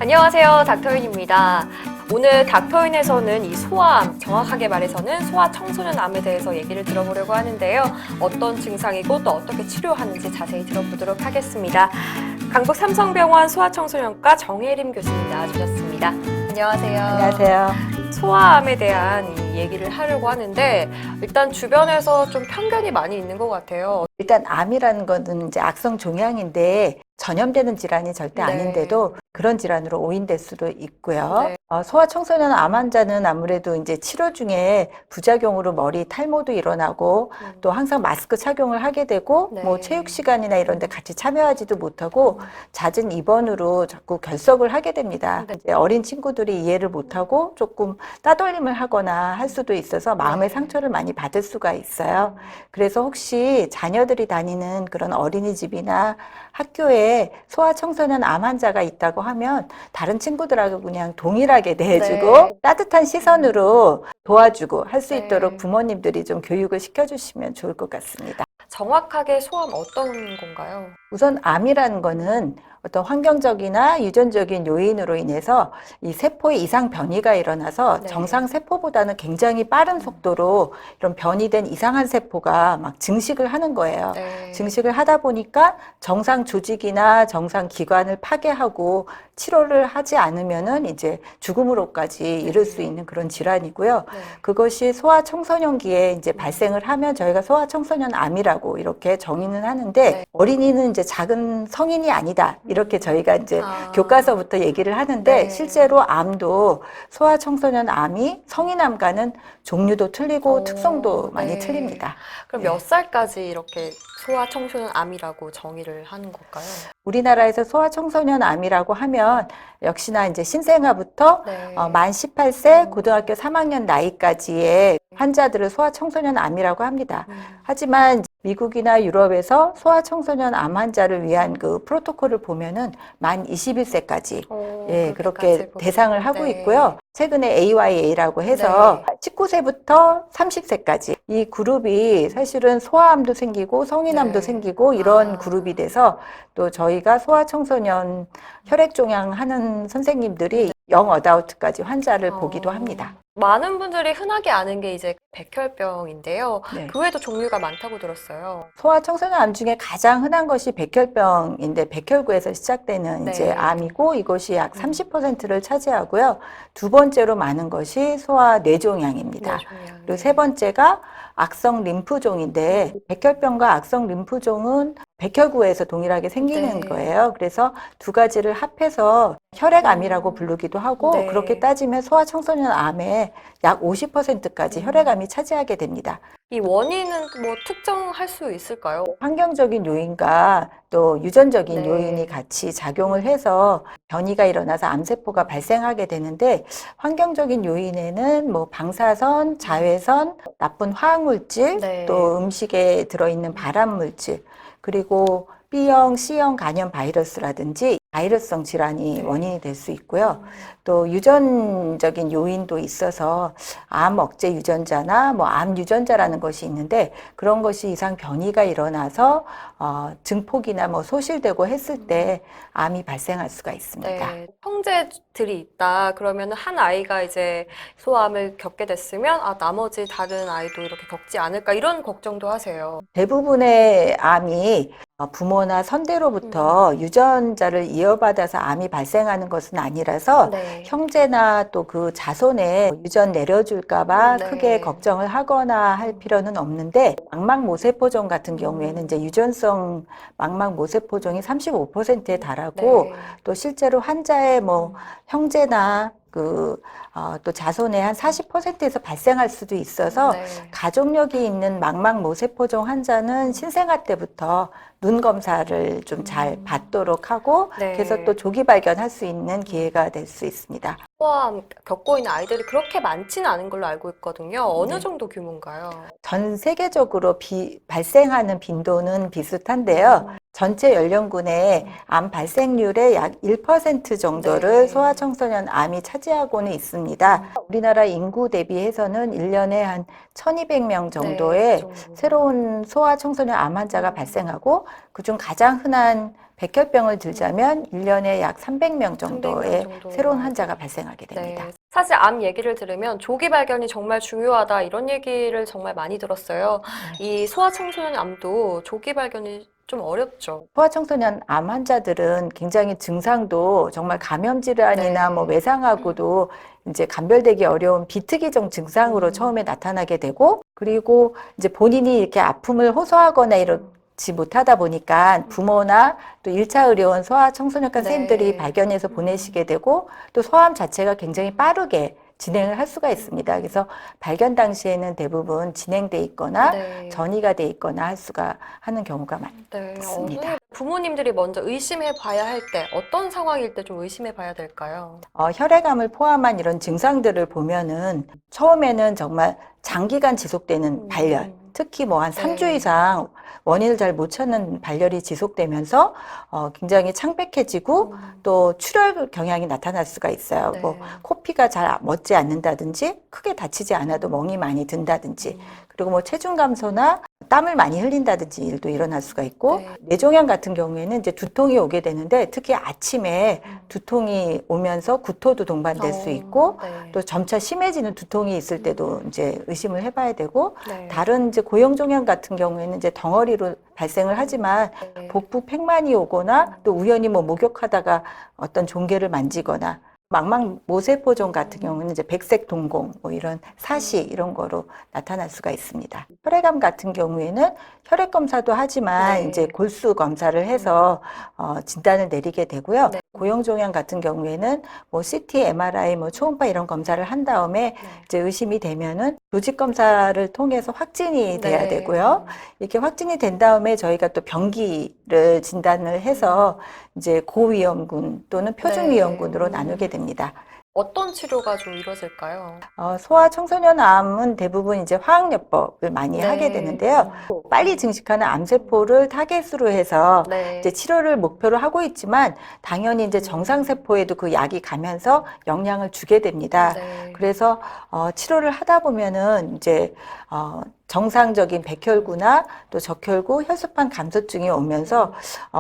안녕하세요, 닥터윤입니다. 오늘 닥터윤에서는 이 소아암, 정확하게 말해서는 소아청소년암에 대해서 얘기를 들어보려고 하는데요. 어떤 증상이고 또 어떻게 치료하는지 자세히 들어보도록 하겠습니다. 강북 삼성병원 소아청소년과 정혜림 교수님 나와주셨습니다. 안녕하세요. 안녕하세요. 소아암에 대한 이 얘기를 하려고 하는데 일단 주변에서 좀 편견이 많이 있는 것 같아요. 일단 암이라는 거는 이제 악성 종양인데 전염되는 질환이 절대 아닌데도 그런 질환으로 오인될 수도 있고요. 네. 소아청소년 암 환자는 아무래도 이제 치료 중에 부작용으로 머리 탈모도 일어나고 또 항상 마스크 착용을 하게 되고 네. 뭐 체육 시간이나 이런 데 같이 참여하지도 못하고 잦은 입원으로 자꾸 결석을 하게 됩니다. 네. 이제 어린 친구들이 이해를 못하고 조금 따돌림을 하거나 할 수도 있어서 마음의 상처를 많이 받을 수가 있어요. 그래서 혹시 자녀들이 다니는 그런 어린이집이나 학교에 소아청소년 암 환자가 있다고 하면 다른 친구들하고 그냥 동일하게 대해주고 네. 따뜻한 시선으로 도와주고 할 수 네. 있도록 부모님들이 좀 교육을 시켜주시면 좋을 것 같습니다. 정확하게 소아암 어떤 건가요? 우선 암이라는 거는 어떤 환경적이나 유전적인 요인으로 인해서 이 세포의 이상 변이가 일어나서 네. 정상 세포보다는 굉장히 빠른 속도로 이런 변이된 이상한 세포가 막 증식을 하는 거예요. 네. 증식을 하다 보니까 정상 조직이나 정상 기관을 파괴하고 치료를 하지 않으면은 이제 죽음으로까지 이를 수 있는 그런 질환이고요. 네. 그것이 소아청소년기에 이제 발생을 하면 저희가 소아청소년 암이라고 이렇게 정의는 하는데 네. 어린이는 이제 작은 성인이 아니다. 이렇게 저희가 이제 교과서부터 얘기를 하는데 네. 실제로 암도 소아청소년 암이 성인암과는 종류도 틀리고 오, 특성도 많이 네. 틀립니다. 그럼 네. 몇 살까지 이렇게 소아청소년 암이라고 정의를 하는 걸까요? 우리나라에서 소아청소년 암이라고 하면 역시나 이제 신생아부터 네. 만 18세 고등학교 3학년 나이까지의 환자들을 소아청소년 암이라고 합니다. 하지만 미국이나 유럽에서 소아청소년 암 환자를 위한 그 프로토콜을 보면은 만 21세까지 예, 그렇게 대상을 하고 있고요. 최근에 AYA라고 해서 19세부터 30세까지 이 그룹이 사실은 소아암도 생기고 성인암도 네. 생기고 이런 그룹이 돼서 또 저희가 소아청소년 혈액종양 하는 선생님들이 영 어다우트까지 환자를 보기도 합니다. 많은 분들이 흔하게 아는 게 이제 백혈병인데요. 네. 그 외에도 종류가 많다고 들었어요. 소아청소년 암 중에 가장 흔한 것이 백혈병인데 백혈구에서 시작되는 네. 이제 암이고 이것이 약 30%를 차지하고요. 두 번째로 많은 것이 소아뇌종양입니다. 그리고 세 번째가 악성 림프종인데 백혈병과 악성 림프종은 백혈구에서 동일하게 생기는 네. 거예요. 그래서 두 가지를 합해서 혈액암이라고 부르기도 하고 네. 그렇게 따지면 소아청소년 암의 약 50%까지 혈액암이 차지하게 됩니다. 이 원인은 뭐 특정할 수 있을까요? 환경적인 요인과 또 유전적인 네. 요인이 같이 작용을 해서 변이가 일어나서 암세포가 발생하게 되는데 환경적인 요인에는 뭐 방사선, 자외선, 나쁜 화학물질, 네. 또 음식에 들어있는 발암물질, 그리고 B형, C형 간염 바이러스라든지 바이러스성 질환이 네. 원인이 될 수 있고요. 또 유전적인 요인도 있어서 암 억제 유전자나 뭐 암 유전자라는 것이 있는데 그런 것이 이상 변이가 일어나서 증폭이나 뭐 소실되고 했을 때 암이 발생할 수가 있습니다. 네. 형제들이 있다. 그러면 한 아이가 이제 소아암을 겪게 됐으면 나머지 다른 아이도 이렇게 겪지 않을까 이런 걱정도 하세요. 대부분의 암이 부모나 선대로부터 유전자를 이어받아서 암이 발생하는 것은 아니라서 네. 형제나 또 그 자손에 유전 내려줄까봐 네. 크게 걱정을 하거나 할 필요는 없는데 망막모세포종 같은 경우에는 이제 유전성 망막모세포종이 35%에 달하고 네. 또 실제로 환자의 뭐 형제나 또 자손의 한 40%에서 발생할 수도 있어서 네. 가족력이 있는 망막모세포종 환자는 신생아 때부터 눈 검사를 좀 잘 받도록 하고 네. 그래서 또 조기 발견할 수 있는 기회가 될 수 있습니다. 소아암 겪고 있는 아이들이 그렇게 많지는 않은 걸로 알고 있거든요. 어느 네. 정도 규모인가요? 전 세계적으로 발생하는 빈도는 비슷한데요. 전체 연령군의 암 발생률의 약 1% 정도를 네. 소아청소년 암이 차지하고는 있습니다. 우리나라 인구 대비해서는 1년에 한 1200명 정도의 그 정도. 새로운 소아청소년 암 환자가 발생하고 그중 가장 흔한 백혈병을 들자면 1년에 약 300명 정도의 300명 정도. 새로운 환자가 발생하게 됩니다. 네. 사실 암 얘기를 들으면 조기 발견이 정말 중요하다 이런 얘기를 정말 많이 들었어요. 이 소아청소년 암도 조기 발견이 좀 어렵죠. 소아청소년 암 환자들은 굉장히 증상도 정말 감염 질환이나 네. 뭐 외상하고도 이제 감별되기 어려운 비특이적 증상으로 처음에 나타나게 되고, 그리고 이제 본인이 이렇게 아픔을 호소하거나 이렇지 못하다 보니까 부모나 또 1차 의료원 소아청소년과 네. 선생님들이 발견해서 보내시게 되고, 또 소아암 자체가 굉장히 빠르게 진행을 할 수가 있습니다. 그래서 발견 당시에는 대부분 진행돼 있거나 네. 전이가 돼 있거나 하는 경우가 많습니다. 네. 있습니다. 선생님, 부모님들이 먼저 의심해 봐야 할 때 어떤 상황일 때 좀 의심해 봐야 될까요? 혈액암을 포함한 이런 증상들을 보면은 처음에는 정말 장기간 지속되는 발열, 특히 뭐 한 네. 3주 이상 원인을 잘 못 찾는 발열이 지속되면서 굉장히 창백해지고 또 출혈 경향이 나타날 수가 있어요. 네. 뭐 코피가 잘 멎지 않는다든지 크게 다치지 않아도 멍이 많이 든다든지, 그리고 뭐 체중 감소나 땀을 많이 흘린다든지 일도 일어날 수가 있고, 네. 뇌종양 같은 경우에는 이제 두통이 오게 되는데 특히 아침에 두통이 오면서 구토도 동반될 수 있고, 네. 또 점차 심해지는 두통이 있을 때도 이제 의심을 해봐야 되고, 네. 다른 이제 고형종양 같은 경우에는 이제 덩어리로 발생을 하지만 네. 복부 팽만이 오거나 또 우연히 뭐 목욕하다가 어떤 종괴를 만지거나, 망막 모세포종 같은 경우는 이제 백색 동공, 뭐 이런 사시 이런 거로 나타날 수가 있습니다. 혈액암 같은 경우에는 혈액 검사도 하지만 네. 이제 골수 검사를 해서 진단을 내리게 되고요. 네. 고형종양 같은 경우에는 뭐 CT, MRI, 뭐 초음파 이런 검사를 한 다음에 이제 의심이 되면은 조직 검사를 통해서 확진이 돼야 네. 되고요. 이렇게 확진이 된 다음에 저희가 또 병기를 진단을 해서 이제 고위험군 또는 표준위험군으로 나누게 됩니다. 어떤 치료가 좀 이루어질까요? 소아청소년 암은 대부분 이제 화학요법을 많이 네. 하게 되는데요. 빨리 증식하는 암세포를 타겟으로 해서 네. 이제 치료를 목표로 하고 있지만, 당연히 이제 정상세포에도 그 약이 가면서 영향을 주게 됩니다. 네. 그래서 치료를 하다 보면은 이제 정상적인 백혈구나 또 적혈구, 혈소판 감소증이 오면서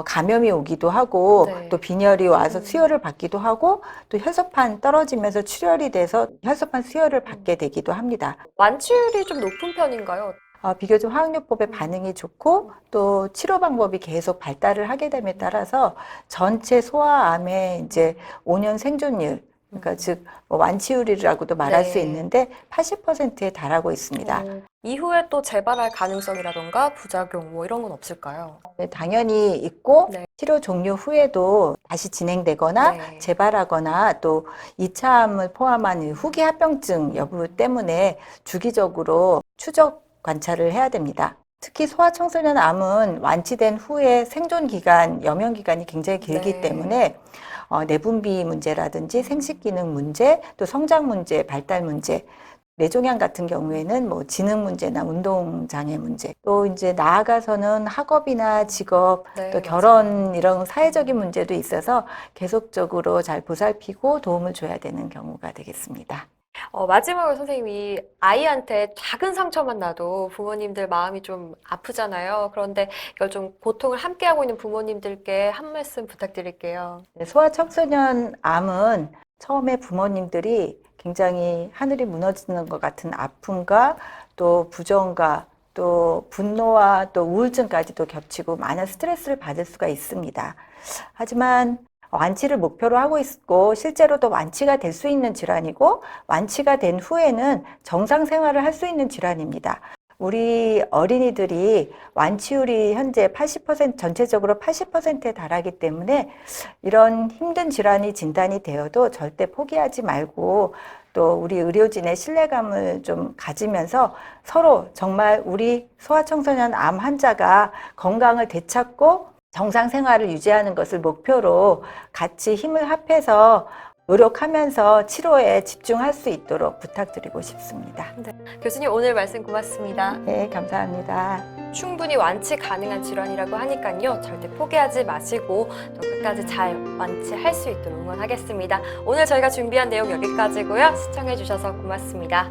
감염이 오기도 하고, 네. 또 빈혈이 와서 수혈을 받기도 하고, 또 혈소판 떨어지면서 출혈이 돼서 혈소판 수혈을 받게 되기도 합니다. 완치율이 좀 높은 편인가요? 비교적 화학요법의 반응이 좋고 또 치료 방법이 계속 발달을 하게 됨에 따라서 전체 소아암의 이제 5년 생존율, 그러니까 즉 완치율이라고도 말할 수 네. 있는데 80%에 달하고 있습니다. 이후에 또 재발할 가능성이라던가 부작용 뭐 이런 건 없을까요? 네, 당연히 있고, 네. 치료 종료 후에도 다시 진행되거나 네. 재발하거나 또 2차암을 포함한 이 후기 합병증 여부 때문에 주기적으로 추적 관찰을 해야 됩니다. 특히 소아청소년 암은 완치된 후에 생존 기간, 영영 기간이 굉장히 길기 네. 때문에 내분비 문제라든지 생식 기능 문제, 또 성장 문제, 발달 문제, 뇌종양 같은 경우에는 뭐 지능 문제나 운동 장애 문제, 또 이제 나아가서는 학업이나 직업, 네, 또 결혼 이런 사회적인 문제도 있어서 계속적으로 잘 보살피고 도움을 줘야 되는 경우가 되겠습니다. 마지막으로 선생님이 아이한테 작은 상처만 나도 부모님들 마음이 좀 아프잖아요. 그런데 이걸 좀 고통을 함께하고 있는 부모님들께 한 말씀 부탁드릴게요. 네, 소아청소년 암은 처음에 부모님들이 굉장히 하늘이 무너지는 것 같은 아픔과 또 부정과 또 분노와 또 우울증까지도 겹치고 많은 스트레스를 받을 수가 있습니다. 하지만 완치를 목표로 하고 있고 실제로도 완치가 될 수 있는 질환이고, 완치가 된 후에는 정상 생활을 할 수 있는 질환입니다. 우리 어린이들이 완치율이 현재 80%, 전체적으로 80%에 달하기 때문에 이런 힘든 질환이 진단이 되어도 절대 포기하지 말고, 또 우리 의료진의 신뢰감을 좀 가지면서 서로 정말 우리 소아청소년 암 환자가 건강을 되찾고 정상 생활을 유지하는 것을 목표로 같이 힘을 합해서 노력하면서 치료에 집중할 수 있도록 부탁드리고 싶습니다. 교수님 오늘 말씀 고맙습니다. 네, 감사합니다. 충분히 완치 가능한 질환이라고 하니까요. 절대 포기하지 마시고 또 끝까지 잘 완치할 수 있도록 응원하겠습니다. 오늘 저희가 준비한 내용 여기까지고요. 시청해 주셔서 고맙습니다.